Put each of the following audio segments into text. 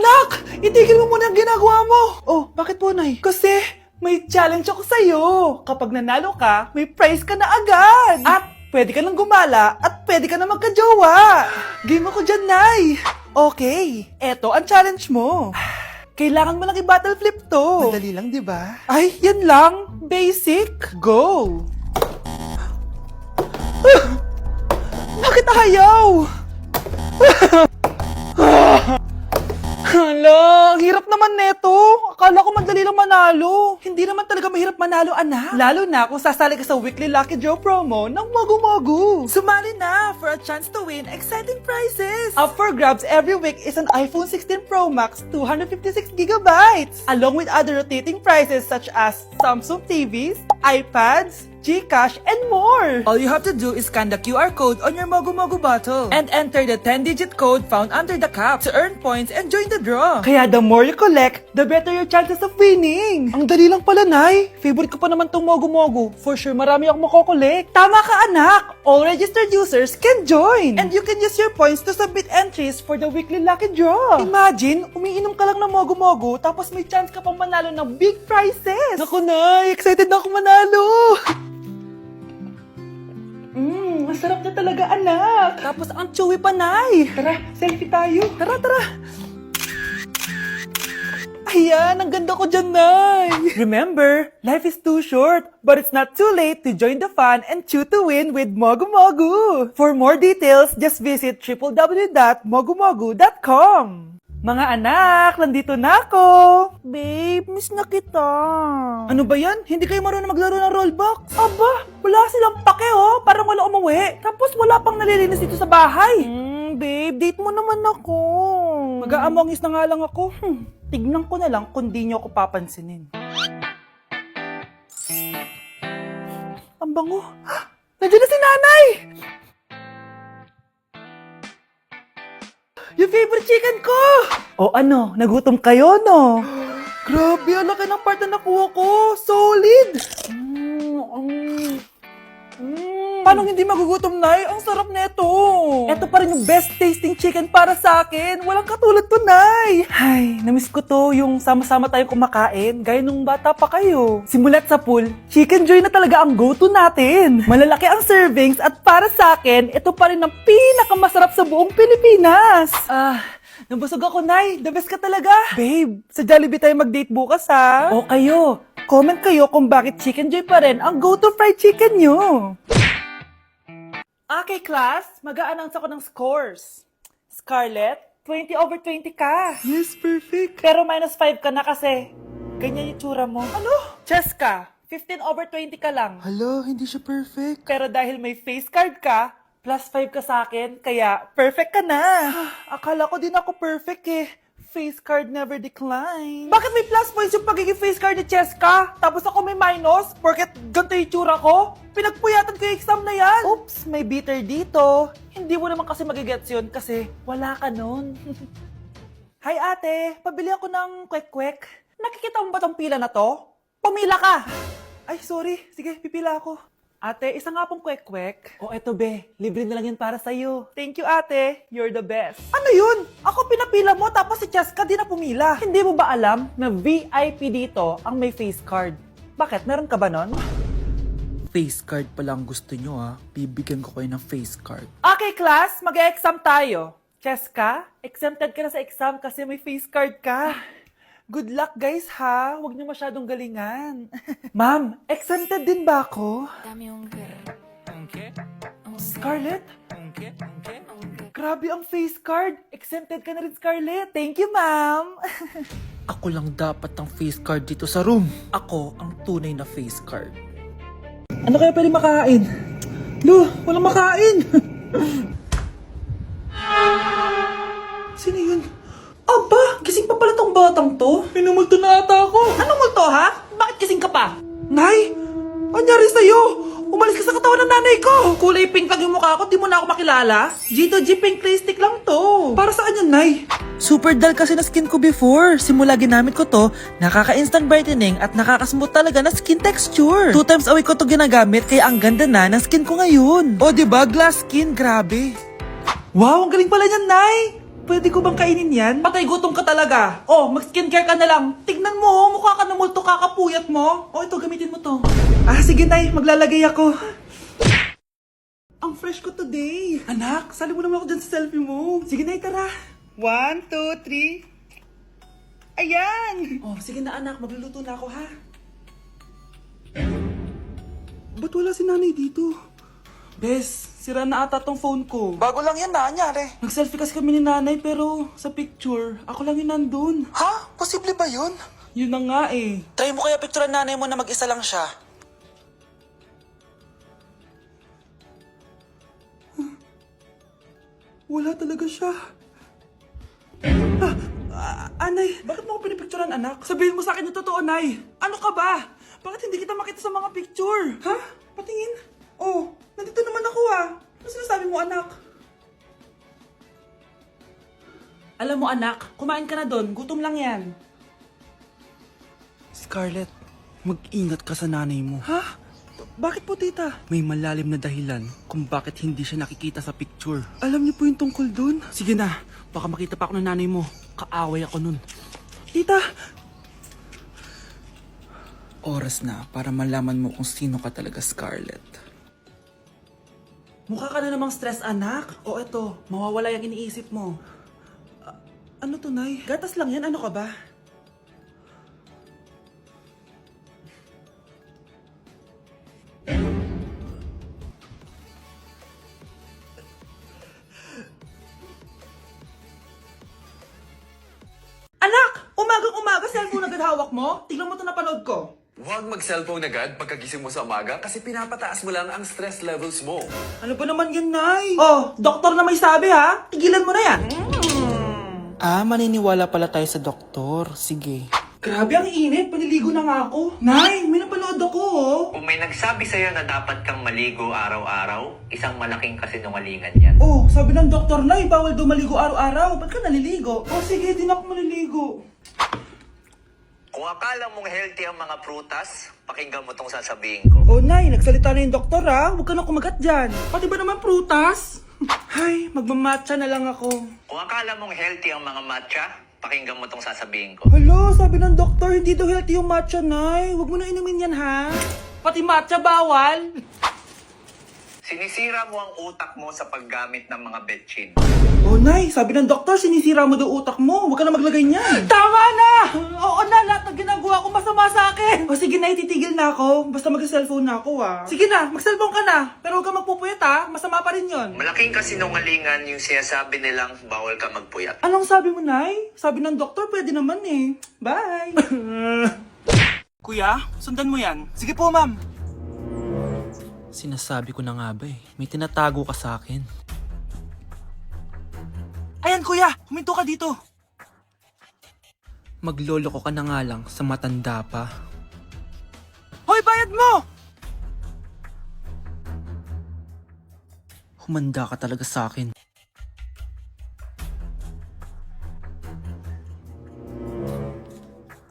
Anak! Itigil mo muna ang ginagawa mo! Oh, bakit po, Nay? Kasi may challenge ako sa'yo. Kapag nanalo ka, may prize ka na agad. At pwede ka nang gumala at pwede ka na magka-jowa. Game ako dyan, Nay. Okay, eto ang challenge mo. Kailangan mo lang i-battle flip to. Madali lang, di ba? Ay, yan lang. Basic. Go! Bakit ayaw? Hala, ang hirap naman neto. Akala ko madali lang manalo. Hindi naman talaga mahirap manalo, anak. Lalo na kung sasali ka sa weekly Lucky Draw promo ng Mogu Mogu. Sumali na for a chance to win exciting prizes. Up for grabs every week is an iPhone 16 Pro Max 256GB, along with other rotating prizes such as Samsung TVs, iPads, GCash, and more! All you have to do is scan the QR code on your Mogu Mogu bottle and enter the 10-digit code found under the cap to earn points and join the draw. Kaya the more you collect, the better your chances of winning. Ang dali lang pala, Nay. Favorite ko pa naman tong Mogu Mogu. For sure, marami akong makokolek. Tama ka, anak! All registered users can join! And you can use your points to submit entries for the weekly Lucky Draw. Imagine, umiinom ka lang ng Mogu Mogu tapos may chance ka pang manalo ng big prizes. Naku, Nay! Excited na ako manalo! Masarap na talaga, anak. Tapos ang chewy pa, Nay. Tara, selfie tayo. Tara, tara. Ayan, ang ganda ko dyan, Nay. Remember, life is too short, but it's not too late to join the fun and chew to win with Mogu Mogu. For more details, just visit www.mogumogu.com. Mga anak, nandito na ako! Babe, miss na kita. Ano ba yan? Hindi kayo marunong maglaro ng rollbox? Aba, wala silang pake oh. Parang wala umuwi. Tapos wala pang nalilinis dito sa bahay. Babe, date mo naman ako. Mag-aamongis na nga lang ako. Tignan ko na lang kung di nyo ako papansinin. Ang bango. Nandiyan na si nanay! Yung favorite chicken ko! O ano, nagutom kayo, no? Grabe, ang laki ng part na nakuha ko. Solid! Paano hindi magugutom, Nay? Ang sarap neto. Ito pa rin yung best tasting chicken para sa akin. Walang katulad to, Nay. Ay, namiss ko to yung sama-sama tayong kumakain. Gaya nung bata pa kayo. Simulat sa pool, Chicken Joy na talaga ang go-to natin. Malalaki ang servings at para sa akin, ito pa rin ang pinakamasarap sa buong Pilipinas. Nabusog ako, Nay. The best ka talaga. Babe, sa Jollibee tayo mag-date bukas, ha? O kayo, comment kayo kung bakit Chicken Joy pa rin ang go-to fried chicken nyo. Okay, class. Mag-a-announce ako ng scores. Scarlett, 20/20 ka. Yes, perfect. Pero -5 ka na kasi ganyan yung tsura mo. Ano? Cheska, 15/20 ka lang. Hala, hindi siya perfect. Pero dahil may face card ka, +5 ka sa akin, kaya perfect ka na. Akala ko din ako perfect eh. Face card never decline. Bakit may plus points yung pagiging face card ni Cheska? Tapos ako may minus? Porket ganito yung tsura ko? Pinagpuyatan ko yung exam na yan. Oops, may bitter dito. Hindi mo naman kasi magigets yun kasi wala ka nun. Hi ate, pabili ako ng kwek-kwek. Nakikita mo ba tong pila na to? Pumila ka! Ay, sorry. Sige, pipila ako. Ate, isa nga pong kwek-kwek. O eto be, libre na lang yun para sa'yo. Thank you ate, you're the best. Ano yun? Ako pinapila mo tapos si Cheska di na pumila. Hindi mo ba alam na VIP dito ang may face card? Bakit? Meron ka ba nun? Face card pala ang gusto nyo ha. Bibigyan ko kayo ng face card. Okay class, mag-exam tayo. Cheska, exempted ka na sa exam kasi may face card ka. Good luck guys ha, huwag niyo masyadong galingan. Ma'am, exempted din ba ako? Scarlett? Grabe ang face card. Exempted ka na rin, Scarlett. Thank you, ma'am. Ako lang dapat ang face card dito sa room. Ako ang tunay na face card. Ano kaya pwede makain? Lo, walang makain. Sino yun? Aba, gising pa pala tong batang to. Minumulto na ata ako. Anong multo ha? Bakit gising ka pa? Nay, anyari sa'yo? Umalis ka sa katawan ng nanay ko. Kulay pink lang yung mukha ko, di mo na ako makilala. G2G pink clay stick lang to. Para saan yan, Nay? Super dull kasi na skin ko before. Simula ginamit ko to, nakaka-instant brightening at nakaka-smooth talaga na skin texture. 2 times a week ko to ginagamit kaya ang ganda na ng skin ko ngayon. O diba, glass skin, grabe. Wow, ang galing pala niyan, Nay. pwede ko bang kainin yan? Patay gutom ka talaga. Oh, mag-skincare ka na lang. Tignan mo, mukha ka na multo kakapuyat mo. Oh, ito, gamitin mo to. Ah, sige Nay, maglalagay ako. Ang fresh ko today. Anak, sali mo naman ako dyan sa selfie mo. Sige Nay, tara. 1, 2, 3. Ayan! Oh, sige na anak, magluluto na ako ha. Ba't wala si nanay dito? Bes, sira na ata tong phone ko. Bago lang yan, nangyari. Nag-selfie kasi kami ni nanay pero sa picture, ako lang yung nandun. Ha? Posible ba yun? Yun na nga eh. Try mo kaya picturean nanay mo na mag-isa lang siya. Wala talaga siya. Anay, bakit mo ako pinipicturean anak? Sabihin mo sa akin yung totoo, Nay. Ano ka ba? Bakit hindi kita makita sa mga picture? Ha? Patingin? Oh, nandito naman ako ah. Ano sinasabi mo anak? Alam mo anak, kumain ka na doon. Gutom lang yan. Scarlett, mag-ingat ka sa nanay mo. Ha? Bakit po tita? May malalim na dahilan kung bakit hindi siya nakikita sa picture. Alam niyo po yung tungkol doon? Sige na, baka makita pa ako ng nanay mo. Kaaway ako nun. Tita! Oras na para malaman mo kung sino ka talaga, Scarlett. Mukha ka na namang stress anak. O eto, mawawala yung iniisip mo. Ano to, Nay? Gatas lang yan, ano ka ba? Anak! Umagang-umaga, cellphone agad hawak mo? Tignan mo ito napanood ko. Huwag mag-cellphone agad pagkagising mo sa umaga kasi pinapataas mo lang ang stress levels mo. Ano ba naman yan, Nay? Oh, doktor na may sabi ha. Tigilan mo na yan. Ah, maniniwala pala tayo sa doktor. Sige. Grabe ang init, paniligo na nga ako. Nay, may napanood ako oh. Kung may nagsabi sa'yo na dapat kang maligo araw-araw, isang malaking kasinungalingan yan. Oh, sabi ng doktor na, bawal daw maligo araw-araw. Ba't ka naliligo? Oh, sige, di na ako maliligo. Kung akala mong healthy ang mga prutas, pakinggan mo tong sasabihin ko. Oh, Nay, nagsalita na yung doktor ha. Huwag ka na kumagat dyan. Pati ba naman prutas? Ay, magmamatcha na lang ako. Kung akala mong healthy ang mga matcha, pakinggan mo tong sasabihin ko. Hala, sabi ng doktor, hindi daw healthy yung matcha, Nay. Huwag mo na inumin yan ha. Pati matcha bawal. Sinisira mo ang utak mo sa paggamit ng mga betchin. Oh, Nay, sabi ng doktor, sinisira mo daw utak mo. Huwag ka na maglagay niyan. Tama na! Oo na, lahat ng ginagawa ko masama sa akin. O sige, Nay, titigil na ako. Basta mag-cellphone na ako, ha. Sige na, mag-cellphone ka na. Pero huwag ka magpupuyat, ha. Masama pa rin yon. Malaking kasinungalingan yung sinasabi nilang bawal ka magpuyat. Anong sabi mo, Nay? Sabi ng doktor, pwede naman eh. Bye! Kuya, sundan mo yan. Sige po, ma'am. Sinasabi ko na nga ba eh, may tinatago ka sa akin. Ayan, kuya. Huminto ka dito. Magloloko ka na nga lang sa matanda pa. Hoy, bayad mo! Humanda ka talaga sa akin.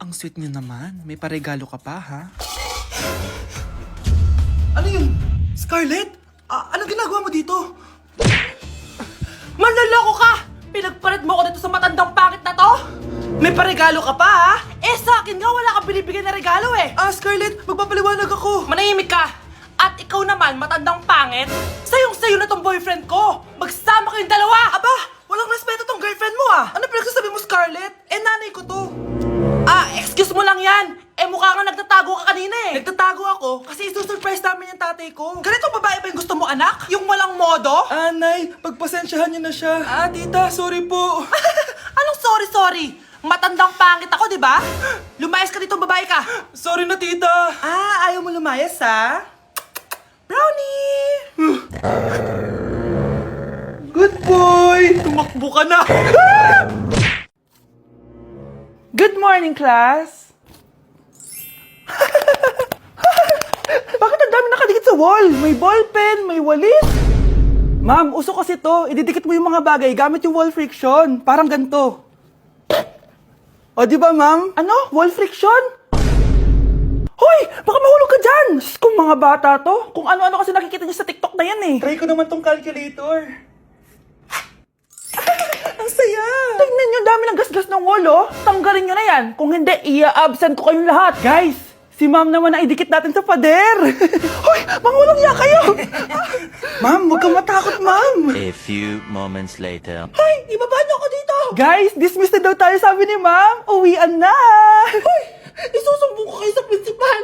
Ang sweet niyo naman, may paregalo ka pa ha? Ano yun? Scarlett? Anong ginagawa mo dito? Manloloko ka! Pinagpalit mo ko dito sa matandang pangit na to? May paregalo ka pa, ha? Eh, sa akin nga, wala kang binibigyan na regalo, eh. Scarlett, magpapaliwanag ako. Manahimik ka. At ikaw naman, matandang pangit, sayong-sayo na tong boyfriend ko. Magsama kayong dalawa. Aba, walang respeto tong girlfriend mo, ah. Ano pinagsasabi mo, Scarlett? Eh, nanay ko to. Excuse mo lang yan. Eh, mukha kang nagtatago ka kanina, eh. Nagtatago ako kasi isusurprise namin yung tatay ko. Ganito babae ba yung gusto mo, anak? Yung walang modo? Nay, pagpasensyahan niyo na siya. Tita, sorry po. Anong sorry? Matandang pangit ako, di ba? Lumayas ka dito, babae ka. Sorry na, tita. Ayaw mo lumayas, ha? Brownie! Good boy! Tumakbo ka na! Good morning, class! Bakit ang dami nakadikit sa wall? May ballpen, may walis. Ma'am, uso kasi to. Ididikit mo yung mga bagay gamit yung wall friction. Parang ganito. O, di ba, ma'am? Ano? Wall friction? Hoy! Baka mahulog ka dyan! Kung mga bata to, kung ano-ano kasi nakikita niyo sa TikTok na yan eh. Try ko naman tong calculator. Ang saya! Tingnan nyo, dami ng gasgas ng wall, oh. Tanggalin nyo na yan. Kung hindi, i-absent ko kayong lahat. Guys, si ma'am naman ang idikit natin sa pader. Hoy, mangulong niya kayo. Ma'am, huwag kang matakot, ma'am. A few moments later. Hoy, ibaba niyo ako dito. Guys, dismissed na daw tayo, sabi ni ma'am. Uwian na. Hoy, isusumbong ko kayo sa principal.